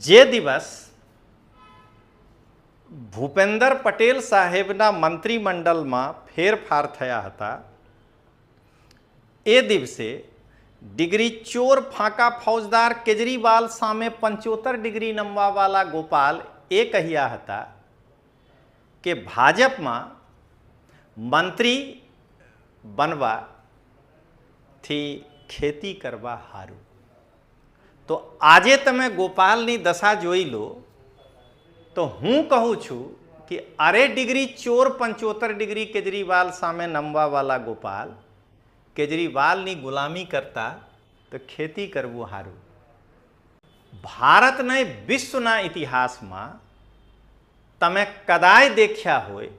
જે દિવસ ભૂપેન્દ્ર પટેલ સાહેબના મંત્રીમંડળમાં ફેરફાર થયા હતા એ દિવસે ડિગ્રી ચોર ફાંકા ફૌજદાર કેજરીવાલ સામે 75 ડિગ્રી નમવાવાળા ગોપાલ એ કહ્યા હતા કે ભાજપમાં મંત્રી બનવાથી ખેતી કરવા હારું। તો આજે તમે ગોપાલની દશા જોઈ લો તો હું કહું છું કે અરે ડિગ્રી ચોર 75 ડિગ્રી કેજરીવાલ સામે નમવાવાળા ગોપાલ કેજરીવાલની ગુલામી કરતા તો ખેતી કરવું હારું। ભારતને વિશ્વના ઇતિહાસમાં તમે કદાય દેખ્યા હોય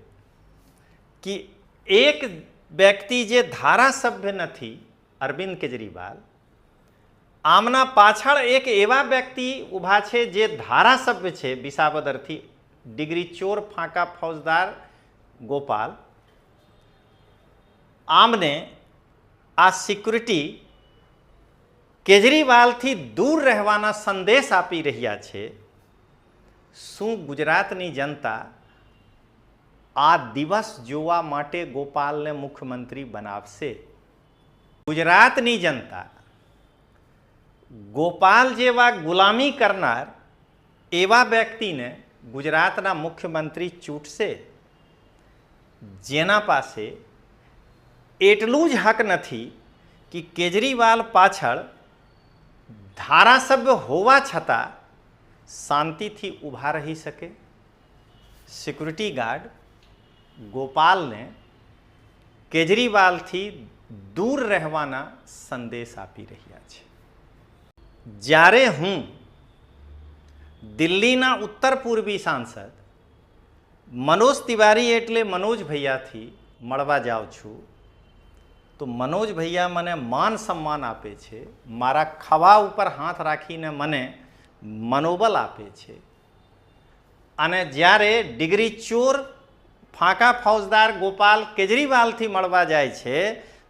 કે એક વ્યક્તિ જે ધારાસભ્ય નથી અરવિંદ કેજરીવાલ, આમના પાછળ એક એવા વ્યક્તિ ઊભા છે જે ધારાસભ્ય છે વિસાવદરથી ડિગ્રી ચોર ફાંકા ફૌજદાર ગોપાલ, આમને આ સિક્યુરિટી કેજરીવાલથી દૂર રહેવાના સંદેશ આપી રહ્યા છે। શું ગુજરાતની જનતા આ દિવસ જોવા માટે ગોપાલને મુખ્યમંત્રી બનાવશે? ગુજરાતની જનતા ગોપાલ જેવા ગુલામી કરનાર એવા વ્યક્તિને ગુજરાતના મુખ્યમંત્રી ચૂંટશે જેના પાસે એટલું જ હક નથી કે કેજરીવાલ પાછળ ધારાસભ્ય હોવા છતાં શાંતિથી ઊભા રહી શકે। સિક્યુરિટી ગાર્ડ ગોપાલને કેજરીવાલથી દૂર રહેવાના સંદેશ આપી રહ્યા છે। જ્યારે હું દિલ્હીના ઉત્તર પૂર્વી સાંસદ મનોજ તિવારી એટલે મનોજ ભૈયાથી મળવા જાઉં છું તો મનોજ ભૈયા મને માન સન્માન આપે છે, મારા ખભા ઉપર હાથ રાખીને મને મનોબલ આપે છે। અને જ્યારે ડિગ્રી ચોર ફાંકા ફૌજદાર ગોપાલ કેજરીવાલથી મળવા જાય છે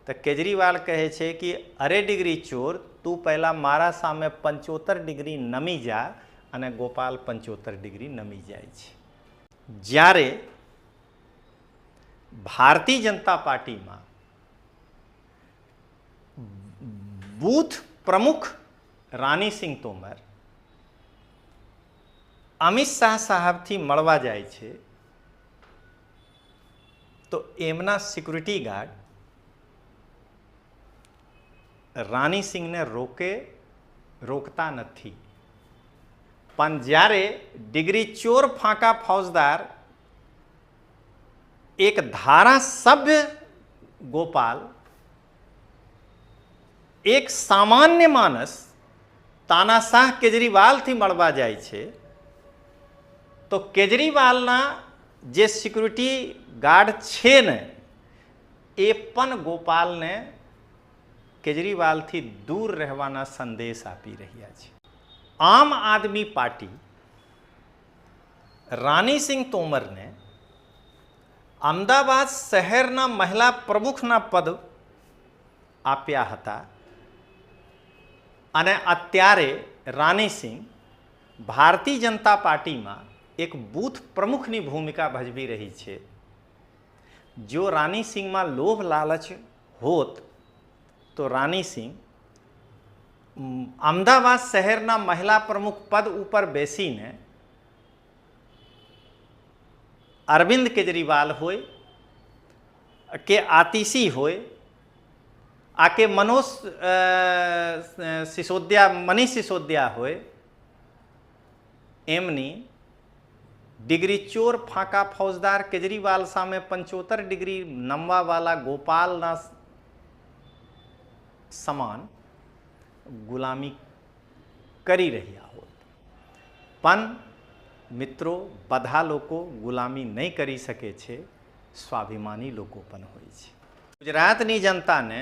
તો કેજરીવાલ કહે છે કે અરે ડિગ્રી ચોર તું પહેલાં મારા સામે 75 ડિગ્રી નમી જા, અને ગોપાલ 75 ડિગ્રી નમી જાય છે। જ્યારે ભારતીય જનતા પાર્ટીમાં બૂથ પ્રમુખ રાનીસિંહ તોમર અમિત શાહ સાહેબથી મળવા જાય છે તો એમના સિક્યુરિટી ગાર્ડ રાનીસિંહને રોકતા નથી। પણ જ્યારે ડિગ્રી ચોર ફાંકા ફૌજદાર એક ધારાસભ્ય ગોપાલ એક સામાન્ય માણસ તાનાશાહ કેજરીવાલથી મળવા જાય છે તો કેજરીવાલના જે સિક્યુરિટી ગાર્ડ છે ને એ પણ ગોપાલને કેજરીવાલથી દૂર રહેવાના સંદેશ આપી રહ્યા છે। આમ આદમી પાર્ટી રાનીસિંહ તોમરને અમદાવાદ શહેરના મહિલા પ્રમુખના પદ આપ્યા હતા અને અત્યારે રાનીસિંહ ભારતીય જનતા પાર્ટીમાં એક બૂથ પ્રમુખની ભૂમિકા ભજવી રહી છે। જો રાનીસિંહમાં લોભ લાલચ હોત તો રાનીસિંહ અમદાવાદ શહેરના મહિલા પ્રમુખ પદ ઉપર બેસીને અરવિંદ કેજરીવાલ હોય કે આતિશી હોય આ કે મનીષ સિસોદિયા હોય એમની ડિગ્રી ચોર ફાંકા ફૌજદાર કેજરીવાલ સામે 75 ડિગ્રી નમવાવાળા ગોપાલના સમાન ગુલામી કરી રહ્યા હોત। પણ મિત્રો બધા લોકો ગુલામી નહીં કરી શકે છે, સ્વાભિમાની લોકો પણ હોય છે। ગુજરાતની જનતાને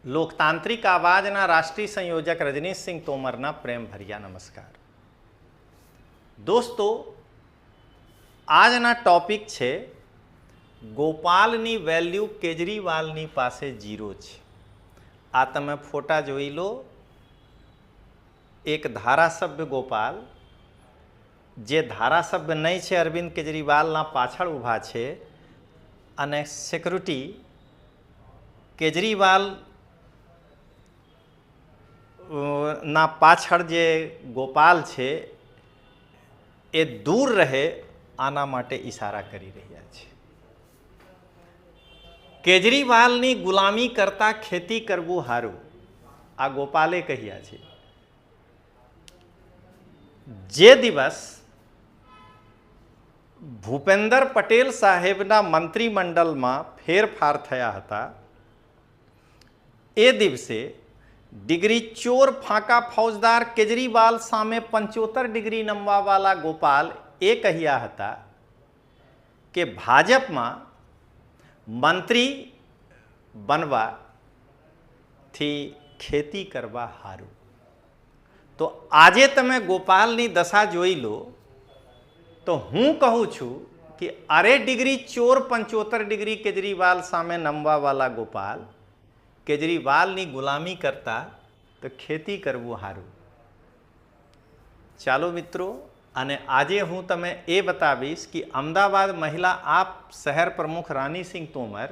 લોકતાંત્રિક આવાજના રાષ્ટ્રીય સંયોજક રજનીશસિંહ તોમરના પ્રેમ ભર્યા નમસ્કાર। દોસ્તો, આજના ટોપિક છે ગોપાલની વેલ્યુ કેજરીવાલની પાસે 0 છે। આ તમે ફોટા જોઈ લો, એક ધારાસભ્ય ગોપાલ જે ધારાસભ્ય નહીં છે અરવિંદ કેજરીવાલના પાછળ ઊભા છે અને સિક્યુરિટી કેજરીવાલ ના પાછળ જે ગોપાલ છે એ દૂર રહે આના માટે ઈશારા કરી રહ્યા છે. કેજરીવાલની ગુલામી કરતા ખેતી કરવું સારું, આ ગોપાલે કહ્યા છે. જે દિવસ ભૂપેન્દ્ર પટેલ સાહેબના મંત્રીમંડળમાં ફેરફાર થયા હતા એ દિવસે ડિગ્રી ચોર ફાંકા ફૌજદાર કેજરીવાલ સામે 75 ડિગ્રી નમવાવાળા ગોપાલ એ કહ્યા હતા કે ભાજપમાં મંત્રી બનવાથી ખેતી કરવા સારું. તો આજે તમે ગોપાલની દશા જોઈ લો તો હું કહું છું કે અરે ડિગ્રી ચોર 75 ડિગ્રી કેજરીવાલ સામે નમવાવાળા ગોપાલ કેજરીવાલની ગુલામી કરતા તો ખેતી કરવું સારું. ચાલો મિત્રો, અને આજે હું તમે એ બતાવીશ કે અમદાવાદ મહિલા આપ શહેર પ્રમુખ રાનીસિંહ તોમર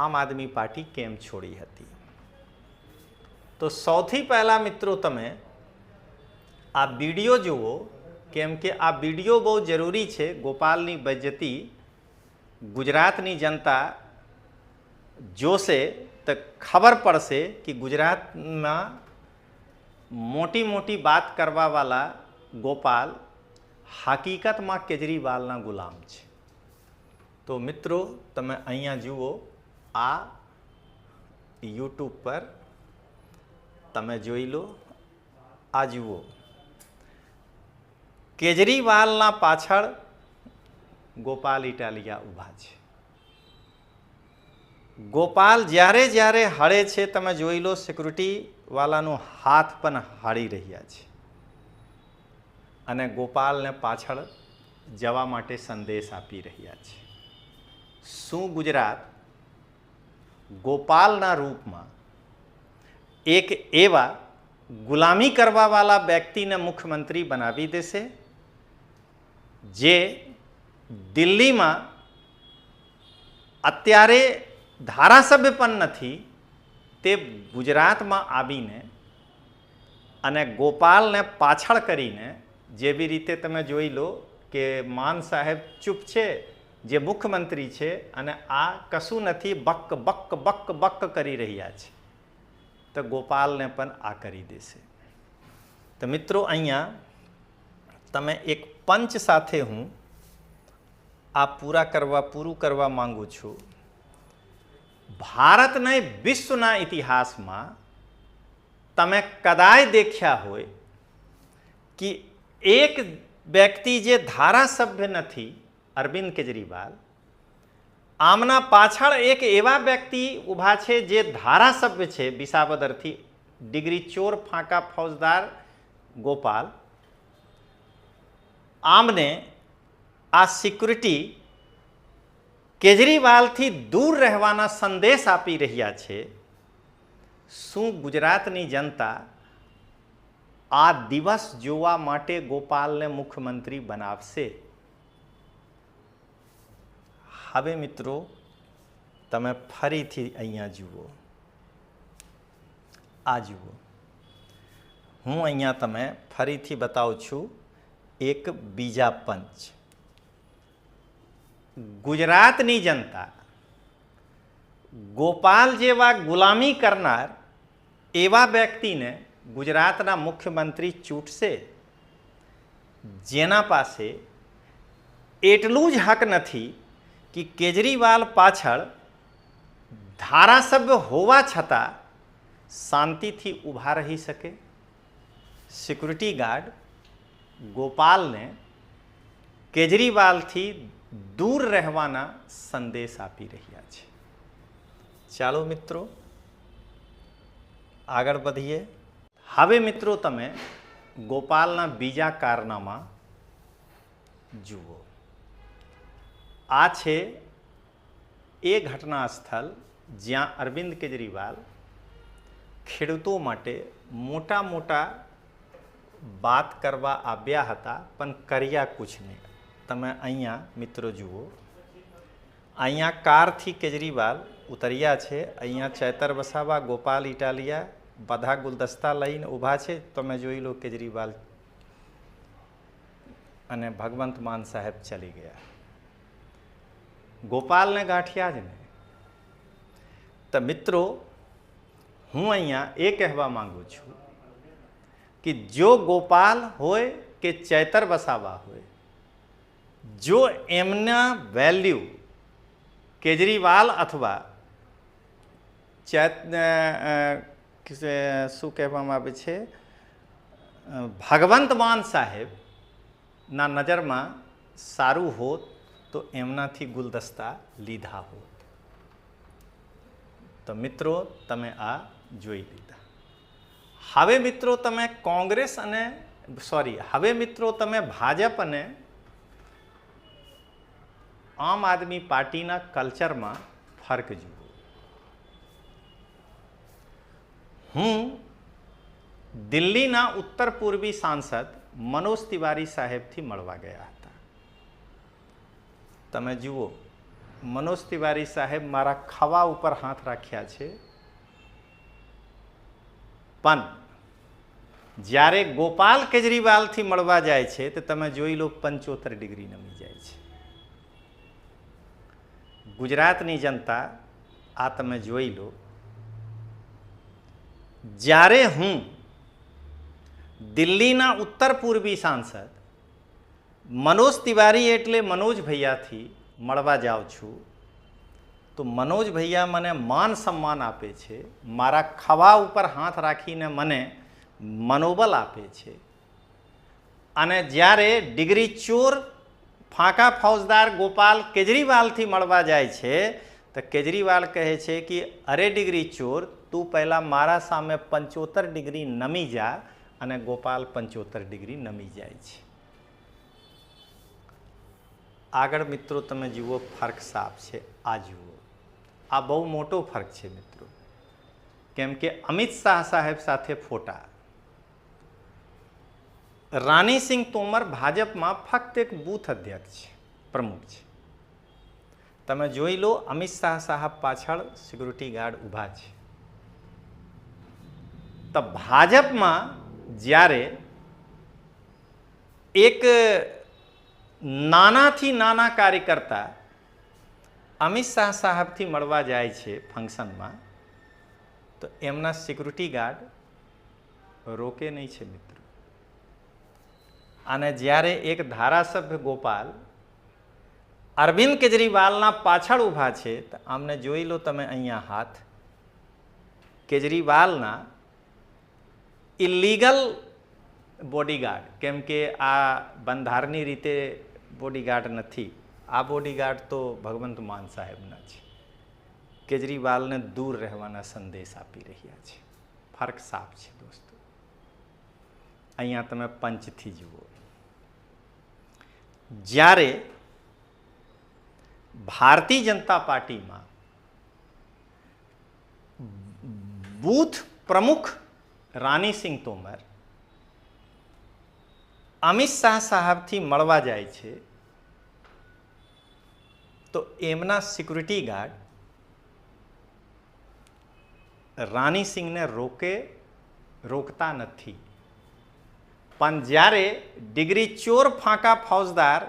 આમ આદમી પાર્ટી કેમ છોડી હતી. તો સૌથી પહેલાં મિત્રો તમે આ વિડીયો જુઓ, કેમ કે આ વિડીયો બહુ જરૂરી છે. ગોપાલની બેઇજ્જતી ગુજરાતની જનતા જોશે તો ખબર પડશે કે ગુજરાતમાં મોટી મોટી વાત કરવાવાળા ગોપાલ હકીકતમાં કેજરીવાલના ગુલામ છે. તો મિત્રો તમે અહીંયા જુઓ, આ યુટ્યુબ પર તમે જોઈ લો, આ જુઓ કેજરીવાલના પાછળ ગોપાલ ઇટાલિયા ઊભા છે. ગોપાલ જ્યારે જ્યારે હળે છે તમે જોઈ લો, સિક્યુરિટી વાળાનો હાથ પણ હાળી રહ્યા છે અને ગોપાલને પાછળ જવા માટે સંદેશ આપી રહ્યા છે. શું ગુજરાત ગોપાલના રૂપમાં એક એવા ગુલામી કરવાવાળા વ્યક્તિને મુખ્યમંત્રી બનાવી દેશે જે દિલ્હીમાં અત્યારે ધારાસભ્ય પણ નથી, તે ગુજરાતમાં આવીને અને ગોપાલને પાછળ કરીને, જેવી રીતે તમે જોઈ લો કે માન સાહેબ ચૂપ છે જે મુખ્યમંત્રી છે અને આ કશું નથી, બક બક બક બક કરી રહ્યા છે, તો ગોપાલને પણ આ કરી દેશે. તો મિત્રો અહીંયા તમે એક પંચ સાથે હું આ પૂરું કરવા માંગુ છું. ભારતને વિશ્વના ઇતિહાસમાં તમે કદાય દેખ્યા હોય કે એક વ્યક્તિ જે ધારાસભ્ય નથી, અરવિંદ કેજરીવાલ, આમના પાછળ એક એવા વ્યક્તિ ઊભા છે જે ધારાસભ્ય છે વિસાવદરથી, ડિગ્રી ચોર ફાંકા ફૌજદાર ગોપાલ. આમને આ સિક્યુરિટી કેજરીવાલથી દૂર રહેવાના સંદેશ આપી રહ્યા છે. શું ગુજરાતની જનતા આ દિવસ જોવા માટે ગોપાલને મુખ્યમંત્રી બનાવશે? હવે મિત્રો તમે ફરીથી અહીંયા જુઓ, આ જુઓ, હું અહીંયા તમે ફરીથી બતાવું છું એક બીજા પંચ. ગુજરાતની જનતા ગોપાલ જેવા ગુલામી કરનાર એવા વ્યક્તિને ગુજરાતના મુખ્યમંત્રી ચૂંટશે જેના પાસે એટલું જ હક નથી કે કેજરીવાલ પાછળ ધારાસભ્ય હોવા છતાં શાંતિથી ઊભા રહી શકે. સિક્યુરિટી ગાર્ડ ગોપાલને કેજરીવાલથી દૂર રહેવાના સંદેશ આપી રહ્યા છે. ચાલો મિત્રો આગળ વધીએ. હવે મિત્રો તમે ગોપાલના બીજા કારનામા જુઓ. આ છે એ ઘટના સ્થળ જ્યાં અરવિંદ કેજરીવાલ ખેડૂતો માટે મોટા મોટા વાત કરવા આવ્યા હતા પણ કર્યા कुछ નહીં. તમે અહીંયા મિત્રો જુઓ, અહીંયા કારથી કેજરીવાલ ઉતર્યા છે. અહીંયા ચૈતર વસાવા, ગોપાલ ઇટાલિયા બધા ગુલદસ્તા લઈને ઊભા છે. તમે જોઈ લો કેજરીવાલ અને ભગવંત માન સાહેબ ચલી ગયા. ગોપાલને ગાંઠિયા જ ને. તો મિત્રો હું અહીંયા એ કહેવા માંગુ છું कि जो गोपाल होय के चैतर वसावा होय, जो एमना वेल्यू केजरीवाल अथवा शू कहेवामां आवे छे भगवंत मान साहेब ना नजर में सारू होत तो एमनाथी गुलदस्ता लीधा होत. तो मित्रों तमे आ जोई लीधा. હવે મિત્રો તમે કોંગ્રેસ અને હવે મિત્રો તમે ભાજપ અને આમ આદમી પાર્ટીના કલ્ચરમાં ફરક જુઓ. હું દિલ્હીના ઉત્તર પૂર્વી સાંસદ મનોજ તિવારી સાહેબથી મળવા ગયા હતા. તમે જુઓ, મનોજ તિવારી સાહેબ મારા ખવા ઉપર હાથ રાખ્યા છે. પણ જ્યારે ગોપાલ કેજરીવાલથી મળવા જાય છે તો તમે જોઈ લો 75 ડિગ્રી નમી જાય છે. ગુજરાતની જનતા આ તમે જોઈ લો. જ્યારે હું દિલ્હીના ઉત્તર પૂર્વી સાંસદ મનોજ તિવારી એટલે મનોજ ભૈયાથી મળવા જાઉં છું તો મનોજ ભૈયા મને માન સન્માન આપે છે. મારા ખવા ઉપર હાથ રાખીને મને મનોબલ આપે છે. અને જ્યારે ડિગ્રી ચોર ફાંકા ફૌજદાર ગોપાલ કેજરીવાલથી મળવા જાય છે તો કેજરીવાલ કહે છે કે અરે ડિગ્રી ચોર, તું પહેલાં મારા સામે 75 ડિગ્રી નમી જા. અને ગોપાલ 75 ડિગ્રી નમી જાય છે. આગળ મિત્રો તમે જુઓ, ફર્ક સાફ છે. આ જુઓ, આ બહુ મોટો ફરક છે મિત્રો. કેમ કે અમિત શાહ સાહેબ સાથે ફોટા, રાની સિંહ તોમર ભાજપમાં ફક્ત એક બૂથ અધ્યક્ષ છે, પ્રમુખ છે. તમે જોઈ લો, અમિત શાહ સાહેબ પાછળ સિક્યુરિટી ગાર્ડ ઊભા છે. તો ભાજપમાં જ્યારે એક નાનાથી નાના કાર્યકર્તા અમિત શાહ સાહેબથી મળવા જાય છે ફંક્શનમાં તો એમના સિક્યુરિટી ગાર્ડ રોકે નહીં છે મિત્રો. અને જ્યારે એક ધારાસભ્ય ગોપાલ અરવિંદ કેજરીવાલના પાછળ ઊભા છે તો આમને જોઈ લો તમે અહીંયા હાથ. કેજરીવાલના ઇલીગલ બોડીગાર્ડ, કેમ કે આ બંધારણની રીતે બોડીગાર્ડ નથી. આ બોડીગાર્ડ તો ભગવંત માન સાહેબના છે. કેજરીવાલને દૂર રહેવાના સંદેશ આપી રહ્યા છે. ફરક સાફ છે દોસ્તો. અહીંયા તમે પંચથી જુઓ. જ્યારે ભારતીય જનતા પાર્ટીમાં બૂથ પ્રમુખ રાની સિંહ તોમર અમિત શાહ સાહેબથી મળવા જાય છે તો એમના સિક્યુરિટી ગાર્ડ રાની સિંહને રોકતા નથી. પણ જ્યારે ડિગ્રી ચોર ફાંકા ફૌજદાર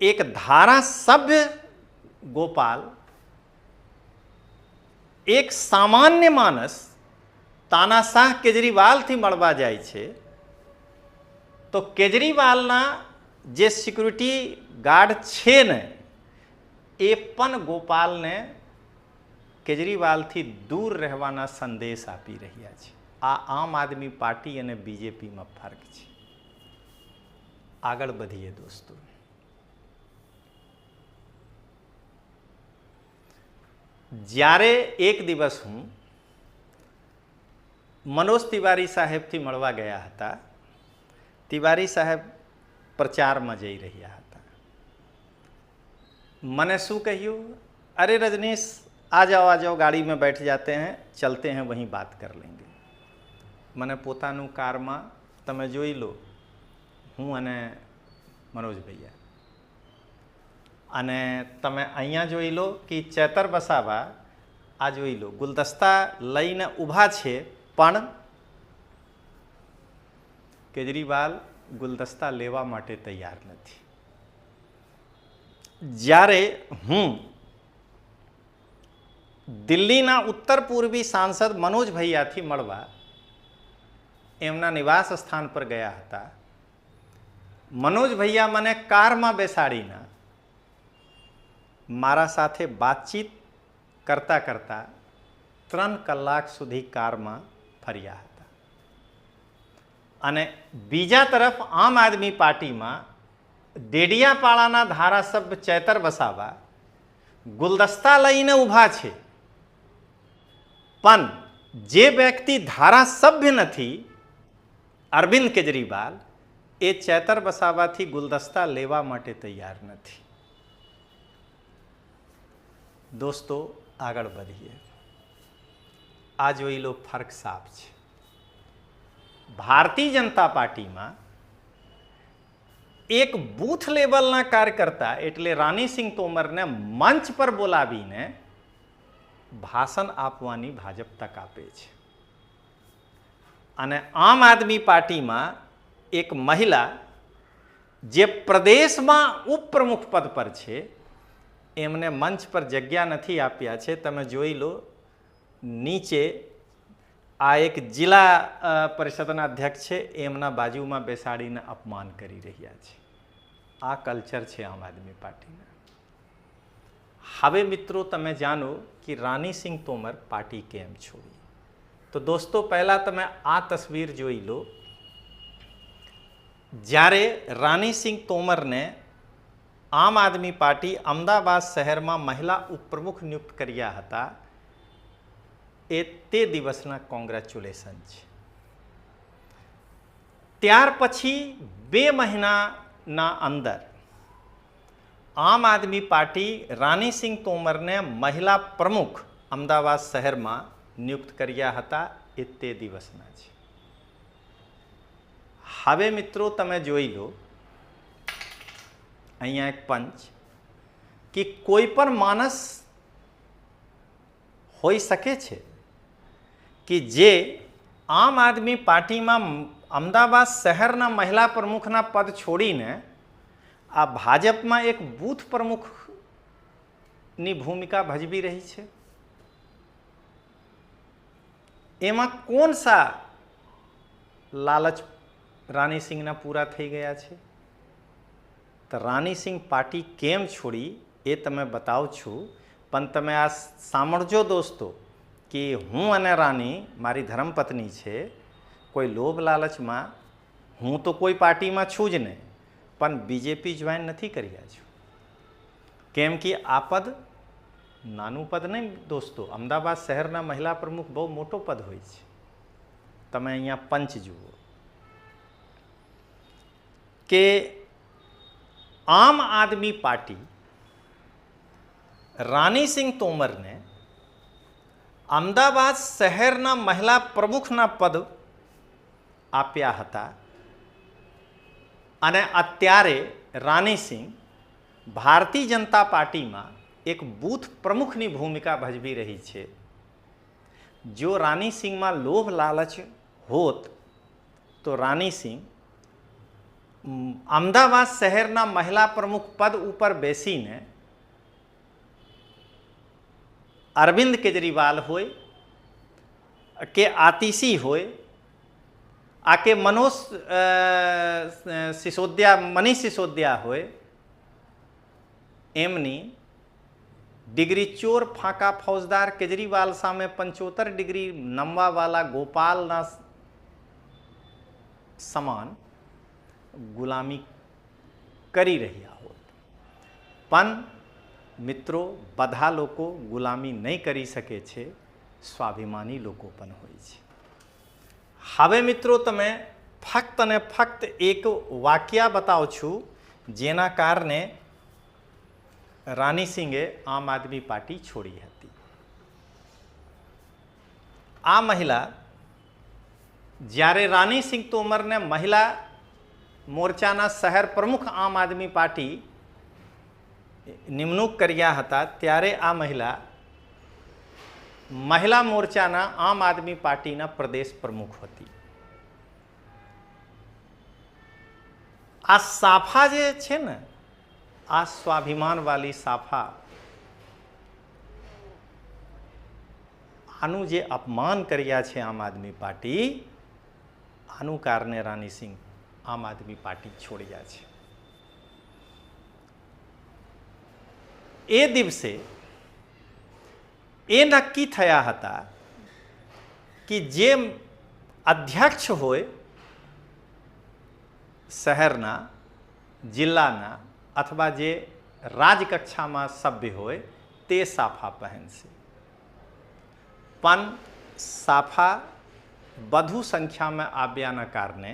એક ધારાસભ્ય ગોપાલ એક સામાન્ય માણસ તાનાશાહ કેજરીવાલથી મળવા જાય છે તો કેજરીવાલના જે સિક્યુરિટી ગાર્ડ છે ને એ પણ ગોપાલને કેજરીવાલથી દૂર રહેવાના સંદેશ આપી રહ્યા છે. આ આમ આદમી પાર્ટી અને બીજેપીમાં ફરક છે. આગળ વધીએ દોસ્તો. જ્યારે એક દિવસ હું મનોજ તિવારી સાહેબથી મળવા ગયા હતા. તિવારી સાહેબ પ્રચારમાં જઈ રહ્યા હતા. મને શું કહ્યું, अरे रजनीश आ जाओ गाड़ी में बैठ जाते हैं, चलते हैं वहीं बात कर लेंगे. મને પોતાનું કારમાં તમે જોઈ લો, હું અને મનોજ ભૈયા, અને તમે અહીંયા જોઈ લો કે ચેતર વસાવા આ જોઈ લો ગુલદસ્તા લઈને ઊભા છે, પણ કેજરીવાલ ગુલદસ્તા લેવા માટે તૈયાર નથી. જ્યારે હું દિલ્હીના ઉત્તર પૂર્વી સાંસદ મનોજ ભૈયાથી મળવા એમના નિવાસ સ્થાન પર ગયા હતા, મનોજ ભૈયા મને કારમાં બેસાડીને મારા સાથે વાતચીત કરતા કરતા 3 કલાક સુધી કારમાં ફર્યા હતા. અને બીજા તરફ આમ આદમી પાર્ટીમાં ડેડિયાપાડાના ધારાસભ્ય ચેતર વસાવા ગુલદસ્તા લઈને ઊભા છે, પણ જે વ્યક્તિ ધારાસભ્ય નથી અરવિંદ કેજરીવાલ એ ચેતર વસાવાથી ગુલદસ્તા લેવા માટે તૈયાર નથી. દોસ્તો, આગળ વધીએ. આ જોઈ લો, ફર્ક સાફ છે. ભારતીય જનતા પાર્ટીમાં એક બૂથ લેવલના કાર્યકર્તા એટલે રાનીસિંહ તોમરને મંચ પર બોલાવીને ભાષણ આપવાની ભાજપ તક આપે છે. અને આમ આદમી પાર્ટીમાં એક મહિલા જે પ્રદેશમાં ઉપપ્રમુખ પદ પર છે એમને મંચ પર જગ્યા નથી આપ્યા છે. તમે જોઈ લો, નીચે આ એક જિલ્લા પરિષદના અધ્યક્ષ છે, એમના બાજુમાં બેસાડીને અપમાન કરી રહ્યા છે. આ કલ્ચર છે આમ આદમી પાર્ટીના. હવે મિત્રો તમે જાણો કે રાનીસિંહ તોમર પાર્ટી કેમ છોડી. તો દોસ્તો, પહેલાં તમે આ તસવીર જોઈ લો. જ્યારે રાનીસિંહ તોમરને આમ આદમી પાર્ટી અમદાવાદ શહેરમાં મહિલા ઉપપ્રમુખ નિયુક્ત કર્યા હતા, એ તે દિવસના કોંગ્રેચ્યુલેશન છે. ત્યાર પછી 2 મહિનાના અંદર આમ આદમી પાર્ટી રાનીસિંહ તોમરને મહિલા પ્રમુખ અમદાવાદ શહેરમાં નિયુક્ત કર્યા હતા, એ તે દિવસના છે. હવે મિત્રો તમે જોઈ લો, અહીંયા એક પંચ કે કોઈ પણ માણસ હોઈ શકે છે કે જે આમ આદમી પાર્ટીમાં અમદાવાદ શહેરના મહિલા પ્રમુખના પદ છોડીને આ ભાજપમાં એક બૂથ પ્રમુખની ભૂમિકા ભજવી રહી છે. એમાં કોણ સા લાલચ રાનીસિંહના પૂરા થઈ ગયા છે? તો રાનીસિંહ પાર્ટી કેમ છોડી એ તમે બતાવું છું, પણ તમે આ સાંભળજો દોસ્તો કે હું અને રાની મારી ધર્મપત્ની છે. કોઈ લોભ લાલચમાં હું તો કોઈ પાર્ટીમાં છું જ નહીં, પણ બીજેપી જોઈન નથી કર્યા છું. કેમ કે આ પદ નાનું પદ નહીં દોસ્તો. અમદાવાદ શહેરના મહિલા પ્રમુખ બહુ મોટો પદ હોય છે. તમે અહીંયા પંચ જુઓ કે આમ આદમી પાર્ટી રાનીસિંહ તોમરને અમદાવાદ શહેરના મહિલા પ્રમુખના પદ આપ્યા હતા, અને અત્યારે રાનીસિંહ ભારતીય જનતા પાર્ટીમાં એક બૂથ પ્રમુખની ભૂમિકા ભજવી રહી છે. જો રાનીસિંહમાં લોભ લાલચ હોત તો રાનીસિંહ અમદાવાદ શહેરના મહિલા પ્રમુખ પદ ઉપર બેસીને અરવિંદ કેજરીવાલ હોય કે આતિશી હોય, આ કે મનીષ સિસોદિયા હોય, એમની ડિગ્રી ચોર ફાંકા ફૌજદાર કેજરીવાલ સામે 75 ડિગ્રી નમવાવાળા ગોપાલના સમાન ગુલામી કરી રહ્યા હોત. પણ મિત્રો, બધા લોકો ગુલામી નહીં કરી શકે છે, સ્વાભિમાની લોકો પણ હોય છે. હવે મિત્રો તમે ફક્ત અને ફક્ત એક વાક્ય બતાવું છું જેના કારણે રાનીસિંહે આમ આદમી પાર્ટી છોડી હતી. આ મહિલા જ્યારે રાનીસિંહ તોમરને મહિલા મોરચાના શહેર પ્રમુખ આમ આદમી પાર્ટી નિમણૂક કર્યા હતા, ત્યારે આ મહિલા મોરચાના આમ આદમી પાર્ટીના પ્રદેશ પ્રમુખ હતી. આ સાફા જે છે ને, આ સ્વાભિમાનવાળી સાફા, આનું જે અપમાન કર્યા છે આમ આદમી પાર્ટી, આનું કારણે રાનીસિંહ આમ આદમી પાર્ટી છોડ્યા છે. એ દિવસે એ નક્કી થયા હતા કે જે અધ્યક્ષ હોય શહેરના, જિલ્લાના અથવા જે રાજકક્ષામાં સભ્ય હોય તે સાફા પહેનશે. પણ સાફા વધુ સંખ્યામાં આવ્યાના કારણે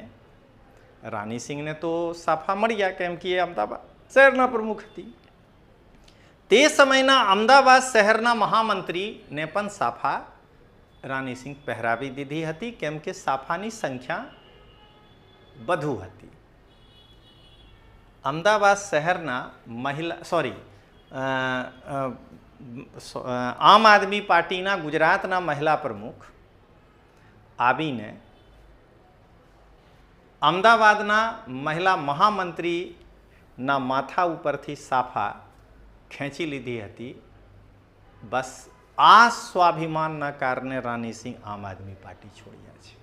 રાનીસિંહને તો સાફા મળ્યા, કેમ કે એ અમદાવાદ શહેરના પ્રમુખ હતી. તે સમયના અમદાવાદ શહેરના મહામંત્રીને પણ સાફા રાનીસિંહ પહેરાવી દીધી હતી, કેમ કે સાફાની સંખ્યા વધુ હતી. અમદાવાદ શહેરના આમ આદમી પાર્ટીના ગુજરાતના મહિલા પ્રમુખ આવીને અમદાવાદના મહિલા મહામંત્રીના માથા ઉપરથી સાફા ખેંચી લીધી હતી. બસ આ સ્વાભિમાનના કારણે રાનીસિંહ આમ આદમી પાર્ટી છોડ્યા છે.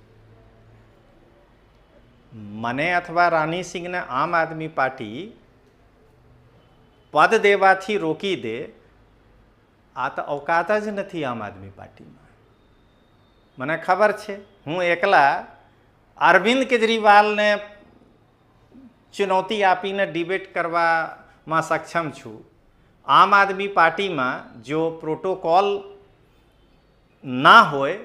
મને અથવા રાનીસિંહને આમ આદમી પાર્ટી પદ દેવાથી રોકી દે, આ તો અવકાત જ નથી આમ આદમી પાર્ટીમાં. મને ખબર છે, હું એકલા અરવિંદ કેજરીવાલને ચુનૌતી આપીને ડિબેટ કરવામાં સક્ષમ છું. આમ આદમી પાર્ટીમાં જો પ્રોટોકોલ ના હોય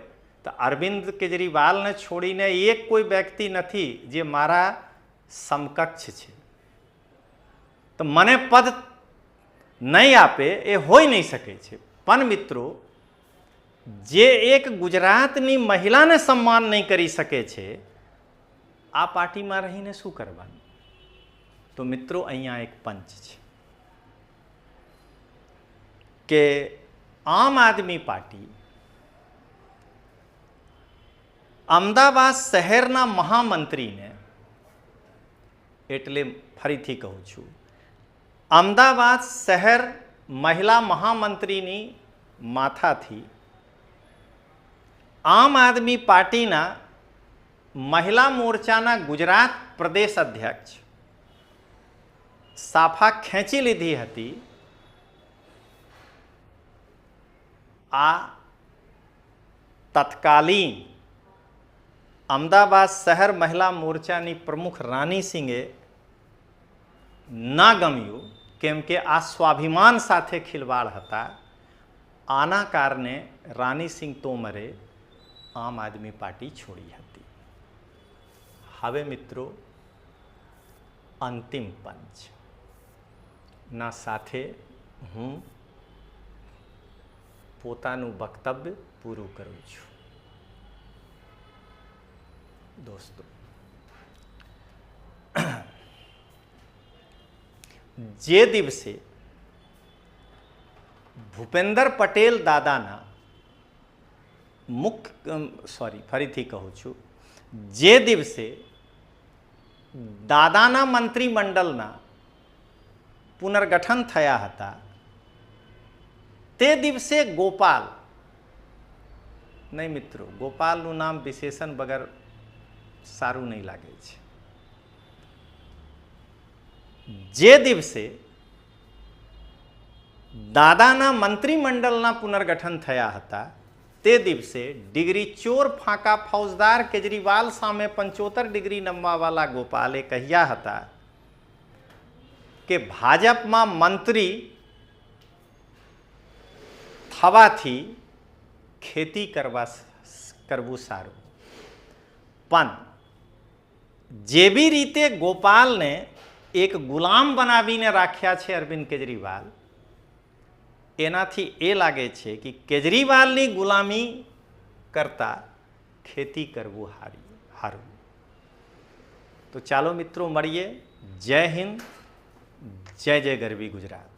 તો અરવિંદ કેજરીવાલને છોડીને એક કોઈ વ્યક્તિ નથી જે મારા સમકક્ષ છે. તો મને પદ નહીં આપે એ હોઈ નહીં શકે છે. પણ મિત્રો, જે એક ગુજરાતની મહિલાને સન્માન નહીં કરી શકે છે, આ પાર્ટીમાં રહીને શું કરવાનું? તો મિત્રો, અહીંયા એક પંચ છે કે આમ આદમી પાર્ટી અમદાવાદ શહેરના મહામંત્રીને, એટલે ફરીથી કહું છું, અમદાવાદ શહેર મહિલા મહામંત્રીની માથાથી આમ આદમી પાર્ટીના મહિલા મોરચાના ગુજરાત પ્રદેશ અધ્યક્ષ સાફા ખેંચી લીધી હતી. આ તત્કાલીન અમદાવાદ શહેર મહિલા મોરચાની પ્રમુખ રાનીસિંહે ના ગમ્યું, કેમ કે આ સ્વાભિમાન સાથે ખિલવાડ હતા. આના કારણે રાનીસિંહ તોમરે આમ આદમી પાર્ટી છોડી હતી. હવે મિત્રો, અંતિમ પંચ ના સાથે હું પોતાનું વક્તવ્ય પૂરું કરું છું. દોસ્તો, જે દિવસે ભૂપેન્દ્ર પટેલ દાદાના ફરીથી કહું છું, જે દિવસે દાદાના મંત્રીમંડળના પુનર્ગઠન થયા હતા, તે દિવસે ગોપાલ, નહીં મિત્રો, ગોપાલનું નામ વિશેષણ વગર સારું નહીં લાગે છે. જે દિવસે દાદાના મંત્રીમંડળના પુનર્ગઠન થયા હતા, તે દિવસે ડિગ્રી ચોર ફાંકા ફૌજદાર કેજરીવાલ સામે 75 ડિગ્રી નમવાવાળા ગોપાલે કહ્યા હતા કે ભાજપમાં મંત્રી થવાથી ખેતી કરવું સારું. પણ જેવી રીતે ગોપાલને એક ગુલામ બનાવીને રાખ્યા છે અરવિંદ કેજરીવાલ, એનાથી એ લાગે છે કે કેજરીવાલની ગુલામી કરતાં ખેતી કરવું સારું. તો ચાલો મિત્રો મળીએ. જય હિન્દ, જય જય ગરવી ગુજરાત.